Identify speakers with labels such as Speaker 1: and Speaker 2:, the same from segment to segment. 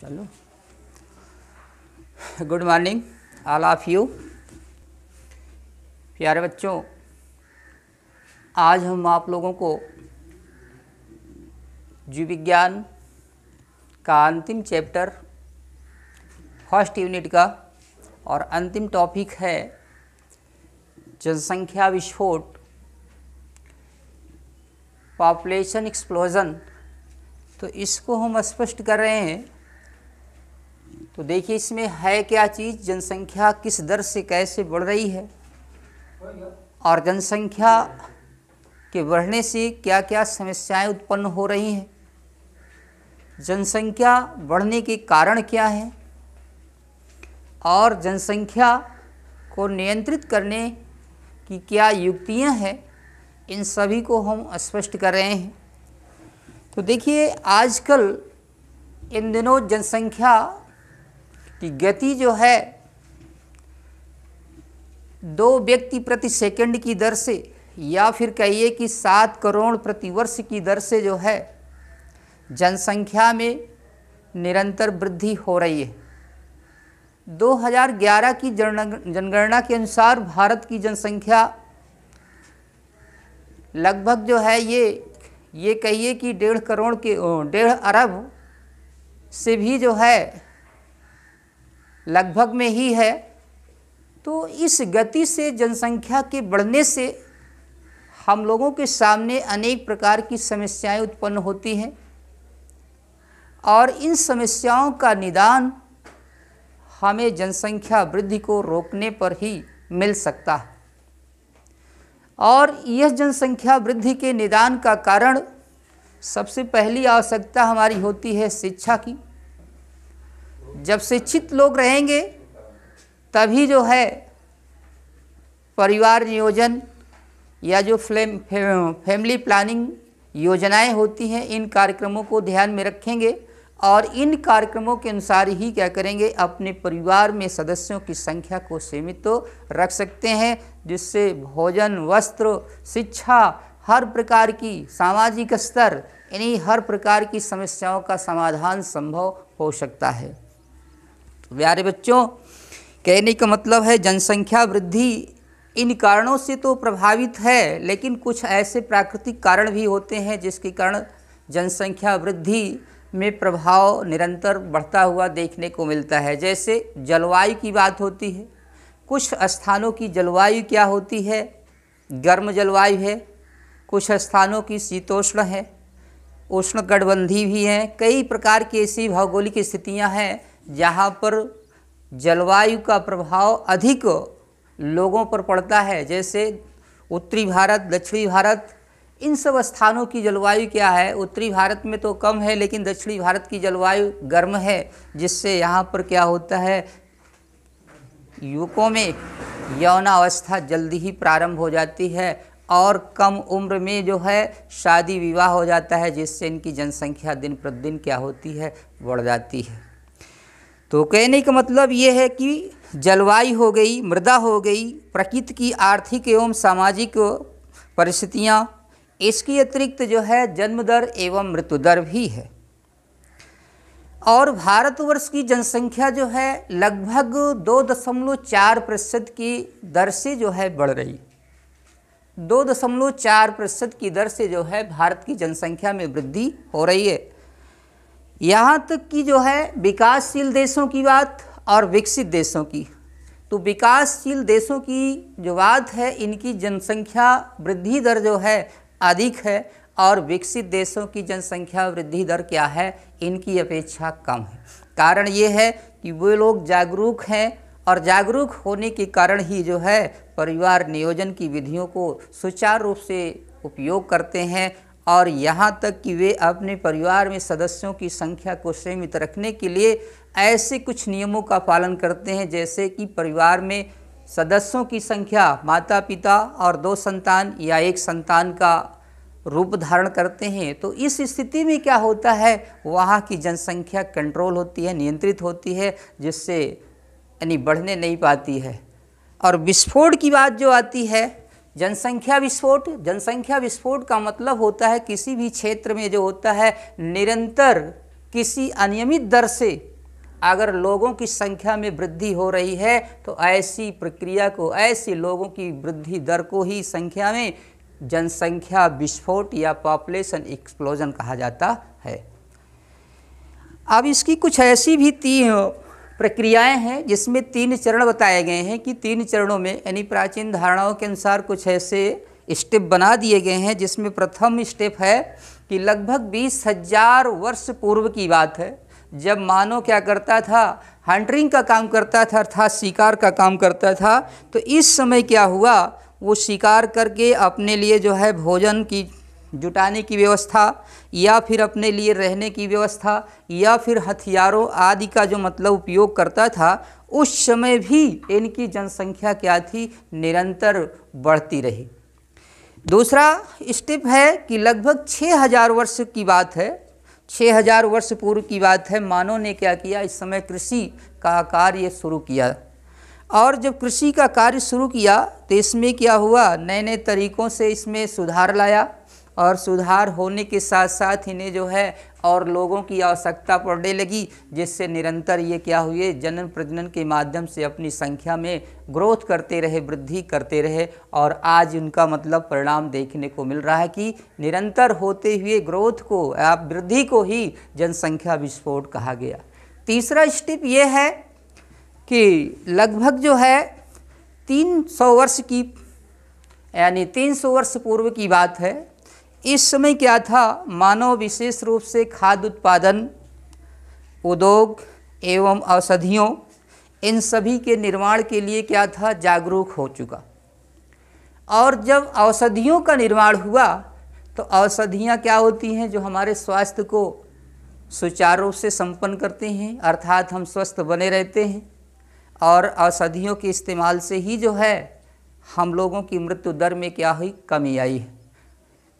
Speaker 1: चलो, good morning all of you. प्यारे बच्चों, आज हम आप लोगों को जीव विज्ञान का अंतिम चैप्टर फर्स्ट यूनिट का और अंतिम टॉपिक है जनसंख्या विस्फोट, पॉपुलेशन एक्सप्लोजन। तो इसको हम स्पष्ट कर रहे हैं। तो देखिए इसमें है क्या चीज़, जनसंख्या किस दर से कैसे बढ़ रही है और जनसंख्या के बढ़ने से क्या क्या समस्याएं उत्पन्न हो रही हैं, जनसंख्या बढ़ने के कारण क्या हैं और जनसंख्या को नियंत्रित करने की क्या युक्तियां हैं, इन सभी को हम स्पष्ट कर रहे हैं। तो देखिए आजकल इन दिनों जनसंख्या की गति जो है 2 व्यक्ति प्रति सेकंड की दर से या फिर कहिए कि 7 करोड़ प्रति वर्ष की दर से जो है जनसंख्या में निरंतर वृद्धि हो रही है। 2011 की जनगणना के अनुसार भारत की जनसंख्या लगभग जो है ये कहिए कि 1.5 अरब से भी जो है लगभग में ही है। तो इस गति से जनसंख्या के बढ़ने से हम लोगों के सामने अनेक प्रकार की समस्याएं उत्पन्न होती हैं और इन समस्याओं का निदान हमें जनसंख्या वृद्धि को रोकने पर ही मिल सकता है। और यह जनसंख्या वृद्धि के निदान का कारण सबसे पहली आवश्यकता हमारी होती है शिक्षा की। जब शिक्षित लोग रहेंगे तभी जो है परिवार नियोजन या जो फैमिली प्लानिंग योजनाएं होती हैं, इन कार्यक्रमों को ध्यान में रखेंगे और इन कार्यक्रमों के अनुसार ही क्या करेंगे, अपने परिवार में सदस्यों की संख्या को सीमित तो रख सकते हैं, जिससे भोजन, वस्त्र, शिक्षा, हर प्रकार की सामाजिक स्तर, इन्हीं हर प्रकार की समस्याओं का समाधान संभव हो सकता है। तो प्यारे बच्चों, कहने का मतलब है जनसंख्या वृद्धि इन कारणों से तो प्रभावित है, लेकिन कुछ ऐसे प्राकृतिक कारण भी होते हैं जिसके कारण जनसंख्या वृद्धि में प्रभाव निरंतर बढ़ता हुआ देखने को मिलता है। जैसे जलवायु की बात होती है, कुछ स्थानों की जलवायु क्या होती है, गर्म जलवायु है, कुछ स्थानों की शीतोष्ण है, उष्णकटिबंधीय भी हैं। कई प्रकार की ऐसी भौगोलिक स्थितियां हैं जहां पर जलवायु का प्रभाव अधिक लोगों पर पड़ता है। जैसे उत्तरी भारत, दक्षिणी भारत, इन सब स्थानों की जलवायु क्या है, उत्तरी भारत में तो कम है लेकिन दक्षिणी भारत की जलवायु गर्म है, जिससे यहाँ पर क्या होता है, युवकों में यौनावस्था जल्दी ही प्रारंभ हो जाती है और कम उम्र में जो है शादी विवाह हो जाता है, जिससे इनकी जनसंख्या दिन प्रतिदिन क्या होती है, बढ़ जाती है। तो कहने का मतलब ये है कि जलवायु हो गई, मृदा हो गई, प्रकृति की आर्थिक एवं सामाजिक परिस्थितियाँ, इसके अतिरिक्त जो है जन्म दर एवं मृत्यु दर भी है। और भारतवर्ष की जनसंख्या जो है लगभग 2.4% की दर से जो है बढ़ रही, 2.4% की दर से जो है भारत की जनसंख्या में वृद्धि हो रही है। यहाँ तक कि जो है विकासशील देशों की बात और विकसित देशों की, तो विकासशील देशों की जो बात है, इनकी जनसंख्या वृद्धि दर जो है अधिक है और विकसित देशों की जनसंख्या वृद्धि दर क्या है, इनकी अपेक्षा कम है। कारण ये है कि वे लोग जागरूक हैं और जागरूक होने के कारण ही जो है परिवार नियोजन की विधियों को सुचारू रूप से उपयोग करते हैं और यहाँ तक कि वे अपने परिवार में सदस्यों की संख्या को सीमित रखने के लिए ऐसे कुछ नियमों का पालन करते हैं, जैसे कि परिवार में सदस्यों की संख्या माता पिता और 2 संतान या 1 संतान का रूप धारण करते हैं। तो इस स्थिति में क्या होता है, वहाँ की जनसंख्या कंट्रोल होती है, नियंत्रित होती है, जिससे यानी बढ़ने नहीं पाती है। और विस्फोट की बात जो आती है, जनसंख्या विस्फोट का मतलब होता है किसी भी क्षेत्र में जो होता है निरंतर किसी अनियमित दर से अगर लोगों की संख्या में वृद्धि हो रही है तो ऐसी प्रक्रिया को, ऐसे लोगों की वृद्धि दर को ही संख्या में जनसंख्या विस्फोट या पॉपुलेशन एक्सप्लोजन कहा जाता है। अब इसकी कुछ ऐसी भी 3 प्रक्रियाएं हैं जिसमें 3 चरण बताए गए हैं कि 3 चरणों में, यानी प्राचीन धारणाओं के अनुसार कुछ ऐसे स्टेप बना दिए गए हैं, जिसमें प्रथम स्टेप है कि लगभग 20,000 वर्ष पूर्व की बात है, जब मानव क्या करता था, हंटिंग का काम करता था, अर्थात शिकार का काम करता था। तो इस समय क्या हुआ, वो शिकार करके अपने लिए जो है भोजन की जुटाने की व्यवस्था, या फिर अपने लिए रहने की व्यवस्था, या फिर हथियारों आदि का जो मतलब उपयोग करता था, उस समय भी इनकी जनसंख्या क्या थी, निरंतर बढ़ती रही। दूसरा स्टेप है कि लगभग 6,000 वर्ष की बात है, 6,000 वर्ष पूर्व की बात है, मानव ने क्या किया, इस समय कृषि का कार्य शुरू किया। और जब कृषि का कार्य शुरू किया तो इसमें क्या हुआ, नए नए तरीक़ों से इसमें सुधार लाया, और सुधार होने के साथ साथ इन्हें जो है और लोगों की आवश्यकता पड़ने लगी, जिससे निरंतर ये क्या हुए, जनन प्रजनन के माध्यम से अपनी संख्या में ग्रोथ करते रहे, वृद्धि करते रहे, और आज उनका मतलब परिणाम देखने को मिल रहा है कि निरंतर होते हुए ग्रोथ को, वृद्धि को ही जनसंख्या विस्फोट कहा गया। तीसरा स्टेप ये है कि लगभग जो है 300 वर्ष की, यानी 300 वर्ष पूर्व की बात है। इस समय क्या था, मानव विशेष रूप से खाद्य उत्पादन, उद्योग एवं औषधियों, इन सभी के निर्माण के लिए क्या था, जागरूक हो चुका। और जब औषधियों का निर्माण हुआ तो औषधियाँ क्या होती हैं, जो हमारे स्वास्थ्य को सुचारू रूप से संपन्न करते हैं, अर्थात हम स्वस्थ बने रहते हैं। और औषधियों के इस्तेमाल से ही जो है हम लोगों की मृत्यु दर में क्या हुई, कमी आई है।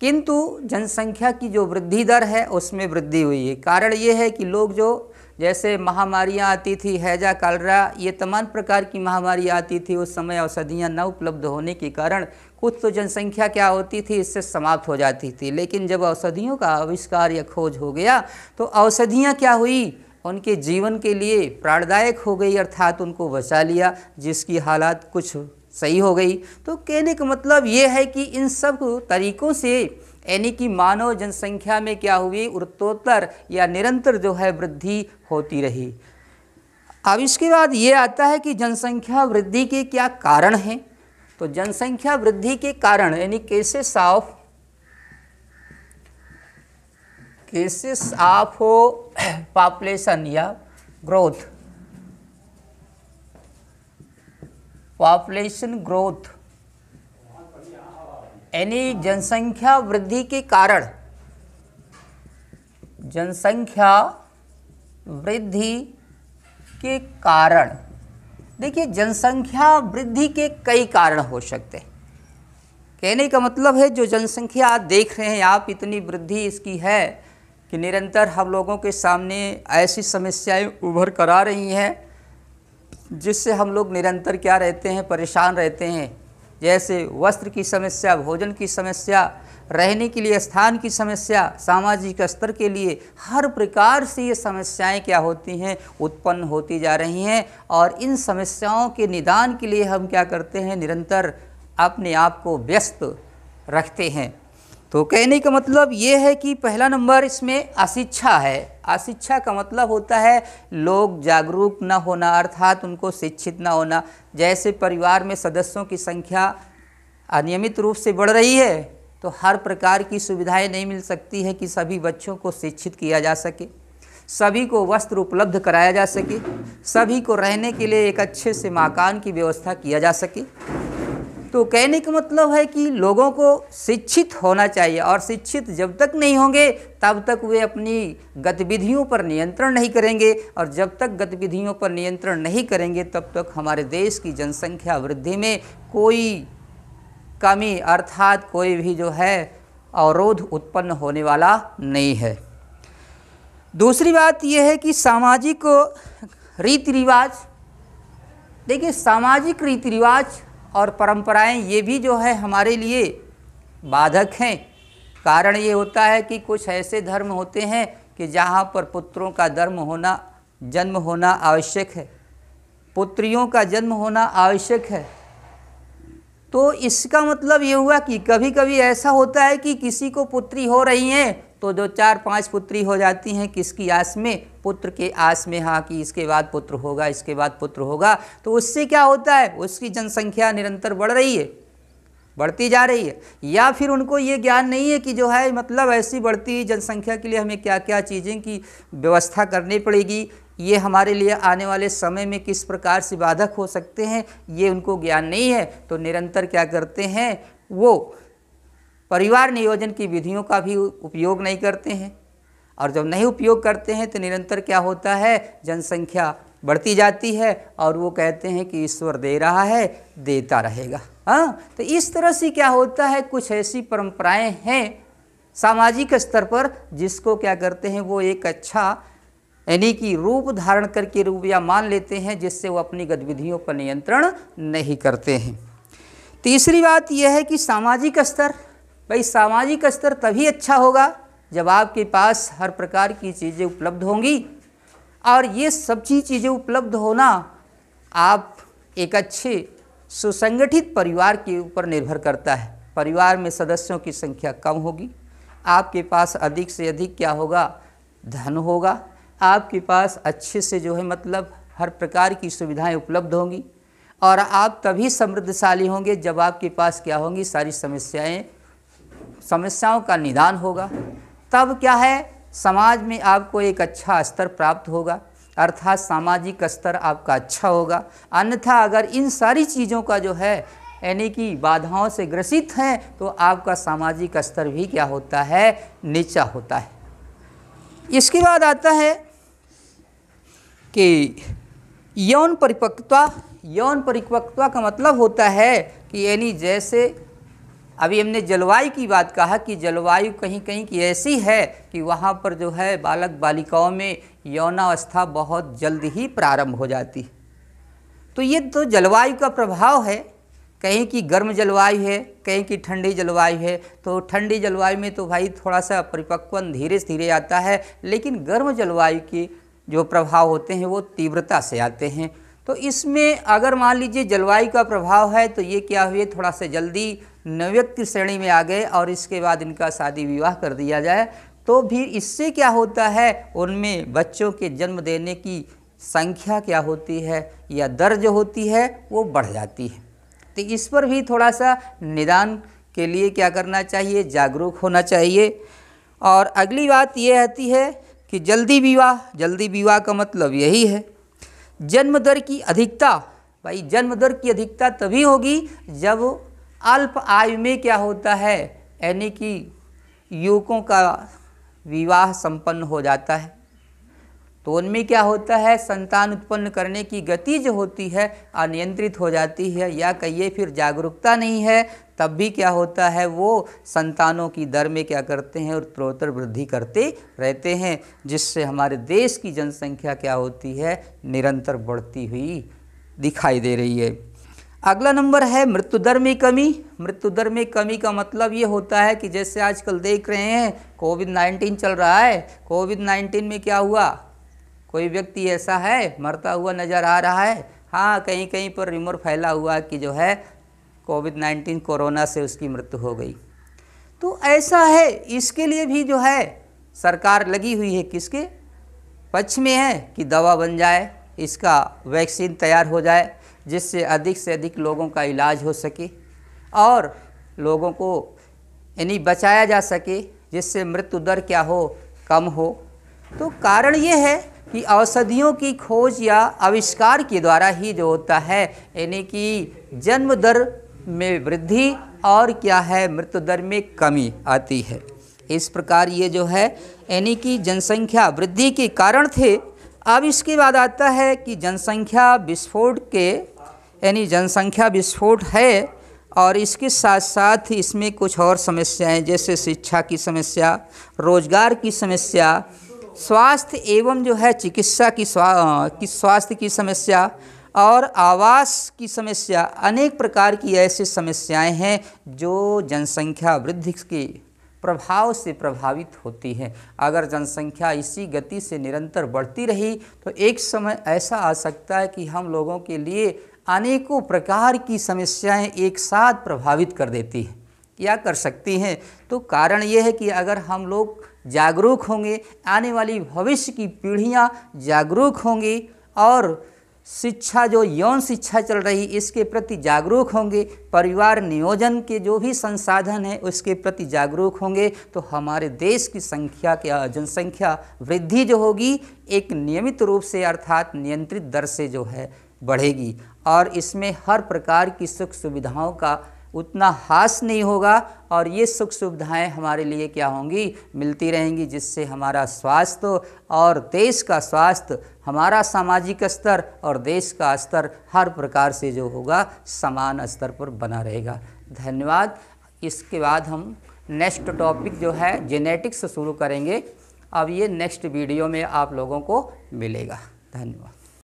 Speaker 1: किंतु जनसंख्या की जो वृद्धि दर है उसमें वृद्धि हुई है। कारण ये है कि लोग जो, जैसे महामारियां आती थी, हैजा, कलरा, ये तमाम प्रकार की महामारियां आती थी, उस समय औषधियां न उपलब्ध होने के कारण कुछ तो जनसंख्या क्या होती थी, इससे समाप्त हो जाती थी। लेकिन जब औषधियों का आविष्कार या खोज हो गया तो औषधियाँ क्या हुई, उनके जीवन के लिए प्राणदायक हो गई, अर्थात उनको बचा लिया, जिसकी हालात कुछ सही हो गई। तो कहने का मतलब ये है कि इन सब तरीक़ों से, यानी कि मानव जनसंख्या में क्या हुई, उत्तरोत्तर या निरंतर जो है वृद्धि होती रही। अब इसके बाद ये आता है कि जनसंख्या वृद्धि के क्या कारण हैं। तो जनसंख्या वृद्धि के कारण, यानी केसेस ऑफ पॉपुलेशन या ग्रोथ, पॉपुलेशन ग्रोथ, यानी जनसंख्या वृद्धि के कारण, जनसंख्या वृद्धि के कारण। देखिए, जनसंख्या वृद्धि के कई कारण हो सकते हैं। कहने का मतलब है जो जनसंख्या आप देख रहे हैं आप, इतनी वृद्धि इसकी है कि निरंतर हम लोगों के सामने ऐसी समस्याएं उभर कर आ रही हैं जिससे हम लोग निरंतर क्या रहते हैं, परेशान रहते हैं। जैसे वस्त्र की समस्या, भोजन की समस्या, रहने के लिए स्थान की समस्या, सामाजिक स्तर के लिए, हर प्रकार से ये समस्याएं क्या होती हैं, उत्पन्न होती जा रही हैं। और इन समस्याओं के निदान के लिए हम क्या करते हैं, निरंतर अपने आप को व्यस्त रखते हैं। तो कहने का मतलब ये है कि पहला नंबर इसमें अशिक्षा है। अशिक्षा का मतलब होता है लोग जागरूक न होना, अर्थात उनको शिक्षित न होना। जैसे परिवार में सदस्यों की संख्या अनियमित रूप से बढ़ रही है तो हर प्रकार की सुविधाएं नहीं मिल सकती है कि सभी बच्चों को शिक्षित किया जा सके, सभी को वस्त्र उपलब्ध कराया जा सके, सभी को रहने के लिए एक अच्छे से मकान की व्यवस्था किया जा सके। तो कहने का मतलब है कि लोगों को शिक्षित होना चाहिए, और शिक्षित जब तक नहीं होंगे तब तक वे अपनी गतिविधियों पर नियंत्रण नहीं करेंगे, और जब तक गतिविधियों पर नियंत्रण नहीं करेंगे तब तक हमारे देश की जनसंख्या वृद्धि में कोई कमी, अर्थात कोई भी जो है अवरोध उत्पन्न होने वाला नहीं है। दूसरी बात यह है कि सामाजिक रीति रिवाज, देखिए सामाजिक रीति रिवाज और परंपराएं ये भी जो है हमारे लिए बाधक हैं। कारण ये होता है कि कुछ ऐसे धर्म होते हैं कि जहाँ पर पुत्रों का धर्म होना जन्म होना आवश्यक है, पुत्रियों का जन्म होना आवश्यक है। तो इसका मतलब ये हुआ कि कभी कभी ऐसा होता है कि किसी को पुत्री हो रही हैं तो 2-4-5 पुत्री हो जाती हैं, किसकी आस में? पुत्र के आस में, हाँ कि इसके बाद पुत्र होगा, इसके बाद पुत्र होगा। तो उससे क्या होता है, उसकी जनसंख्या निरंतर बढ़ रही है, बढ़ती जा रही है। या फिर उनको ये ज्ञान नहीं है कि जो है मतलब ऐसी बढ़ती जनसंख्या के लिए हमें क्या क्या चीज़ें की व्यवस्था करनी पड़ेगी, ये हमारे लिए आने वाले समय में किस प्रकार से बाधक हो सकते हैं, ये उनको ज्ञान नहीं है। तो निरंतर क्या करते हैं, वो परिवार नियोजन की विधियों का भी उपयोग नहीं करते हैं। और जब नहीं उपयोग करते हैं तो निरंतर क्या होता है, जनसंख्या बढ़ती जाती है और वो कहते हैं कि ईश्वर दे रहा है, देता रहेगा। हाँ, तो इस तरह से क्या होता है, कुछ ऐसी परंपराएं हैं सामाजिक स्तर पर जिसको क्या करते हैं, वो एक अच्छा यानी कि रूप धारण करके रूप या मान लेते हैं, जिससे वो अपनी गतिविधियों पर नियंत्रण नहीं करते हैं। तीसरी बात यह है कि सामाजिक स्तर, भाई सामाजिक स्तर तभी अच्छा होगा जब आपके पास हर प्रकार की चीज़ें उपलब्ध होंगी। और ये सब चीज़ें उपलब्ध होना आप एक अच्छे सुसंगठित परिवार के ऊपर निर्भर करता है। परिवार में सदस्यों की संख्या कम होगी, आपके पास अधिक से अधिक क्या होगा, धन होगा, आपके पास अच्छे से जो है मतलब हर प्रकार की सुविधाएं उपलब्ध होंगी। और आप तभी समृद्धशाली होंगे जब आपके पास क्या होंगी, सारी समस्याओं का निदान होगा। तब क्या है, समाज में आपको एक अच्छा स्तर प्राप्त होगा, अर्थात सामाजिक स्तर आपका अच्छा होगा। अन्यथा अगर इन सारी चीज़ों का जो है यानी कि बाधाओं से ग्रसित हैं तो आपका सामाजिक स्तर भी क्या होता है, नीचा होता है। इसके बाद आता है कि यौन परिपक्वता। यौन परिपक्वता का मतलब होता है कि यानी जैसे अभी हमने जलवायु की बात कहा कि जलवायु कहीं कहीं की ऐसी है कि वहाँ पर जो है बालक बालिकाओं में यौनावस्था बहुत जल्द ही प्रारंभ हो जाती है। तो ये तो जलवायु का प्रभाव है, कहीं की गर्म जलवायु है, कहीं की ठंडी जलवायु है। तो ठंडी जलवायु में तो भाई थोड़ा सा परिपक्वन धीरे धीरे आता है, लेकिन गर्म जलवायु के जो प्रभाव होते हैं वो तीव्रता से आते हैं। तो इसमें अगर मान लीजिए जलवायु का प्रभाव है तो ये क्या हुए, थोड़ा सा जल्दी नवयुक्त श्रेणी में आ गए और इसके बाद इनका शादी विवाह कर दिया जाए तो भी इससे क्या होता है, उनमें बच्चों के जन्म देने की संख्या क्या होती है या दर जो होती है वो बढ़ जाती है। तो इस पर भी थोड़ा सा निदान के लिए क्या करना चाहिए, जागरूक होना चाहिए। और अगली बात ये आती है कि जल्दी विवाह का मतलब यही है जन्म दर की अधिकता। भाई जन्म दर की अधिकता तभी होगी जब अल्प आयु में क्या होता है, यानी कि युवकों का विवाह संपन्न हो जाता है तो उनमें क्या होता है, संतान उत्पन्न करने की गति जो होती है अनियंत्रित हो जाती है, या कहिए फिर जागरूकता नहीं है। तब भी क्या होता है, वो संतानों की दर में क्या करते हैं, उत्तरोत्तर वृद्धि करते रहते हैं, जिससे हमारे देश की जनसंख्या क्या होती है, निरंतर बढ़ती हुई दिखाई दे रही है। अगला नंबर है मृत्यु दर में कमी। मृत्यु दर में कमी का मतलब ये होता है कि जैसे आजकल देख रहे हैं कोविड-19 चल रहा है। कोविड-19 में क्या हुआ, कोई व्यक्ति ऐसा है मरता हुआ नज़र आ रहा है। हाँ, कहीं कहीं पर रिमोर फैला हुआ कि जो है कोविड-19 कोरोना से उसकी मृत्यु हो गई। तो ऐसा है, इसके लिए भी जो है सरकार लगी हुई है, किसके पक्ष में है कि दवा बन जाए, इसका वैक्सीन तैयार हो जाए, जिससे अधिक से अधिक लोगों का इलाज हो सके और लोगों को यानी बचाया जा सके, जिससे मृत्यु दर क्या हो, कम हो। तो कारण ये है कि औषधियों की खोज या आविष्कार के द्वारा ही जो होता है यानी कि जन्म दर में वृद्धि और क्या है, मृत्यु दर में कमी आती है। इस प्रकार ये जो है यानी कि जनसंख्या वृद्धि के कारण थे। अब इसके बाद आता है कि जनसंख्या विस्फोट के यानी जनसंख्या विस्फोट है और इसके साथ साथ इसमें कुछ और समस्याएं जैसे शिक्षा की समस्या, रोजगार की समस्या, स्वास्थ्य एवं जो है चिकित्सा की स्वास्थ्य की समस्या और आवास की समस्या, अनेक प्रकार की ऐसी समस्याएं हैं जो जनसंख्या वृद्धि के प्रभाव से प्रभावित होती है। अगर जनसंख्या इसी गति से निरंतर बढ़ती रही तो एक समय ऐसा आ सकता है कि हम लोगों के लिए अनेकों प्रकार की समस्याएं एक साथ प्रभावित कर देती हैं। क्या कर सकती हैं? तो कारण ये है कि अगर हम लोग जागरूक होंगे, आने वाली भविष्य की पीढ़ियां जागरूक होंगी और शिक्षा जो यौन शिक्षा चल रही इसके प्रति जागरूक होंगे, परिवार नियोजन के जो भी संसाधन है उसके प्रति जागरूक होंगे, तो हमारे देश की संख्या क्या जनसंख्या वृद्धि जो होगी एक नियमित रूप से अर्थात नियंत्रित दर से जो है बढ़ेगी और इसमें हर प्रकार की सुख सुविधाओं का उतना हास नहीं होगा और ये सुख सुविधाएं हमारे लिए क्या होंगी, मिलती रहेंगी, जिससे हमारा स्वास्थ्य और देश का स्वास्थ्य, हमारा सामाजिक स्तर और देश का स्तर हर प्रकार से जो होगा समान स्तर पर बना रहेगा। धन्यवाद। इसके बाद हम नेक्स्ट टॉपिक जो है जेनेटिक्स शुरू करेंगे। अब ये नेक्स्ट वीडियो में आप लोगों को मिलेगा। धन्यवाद।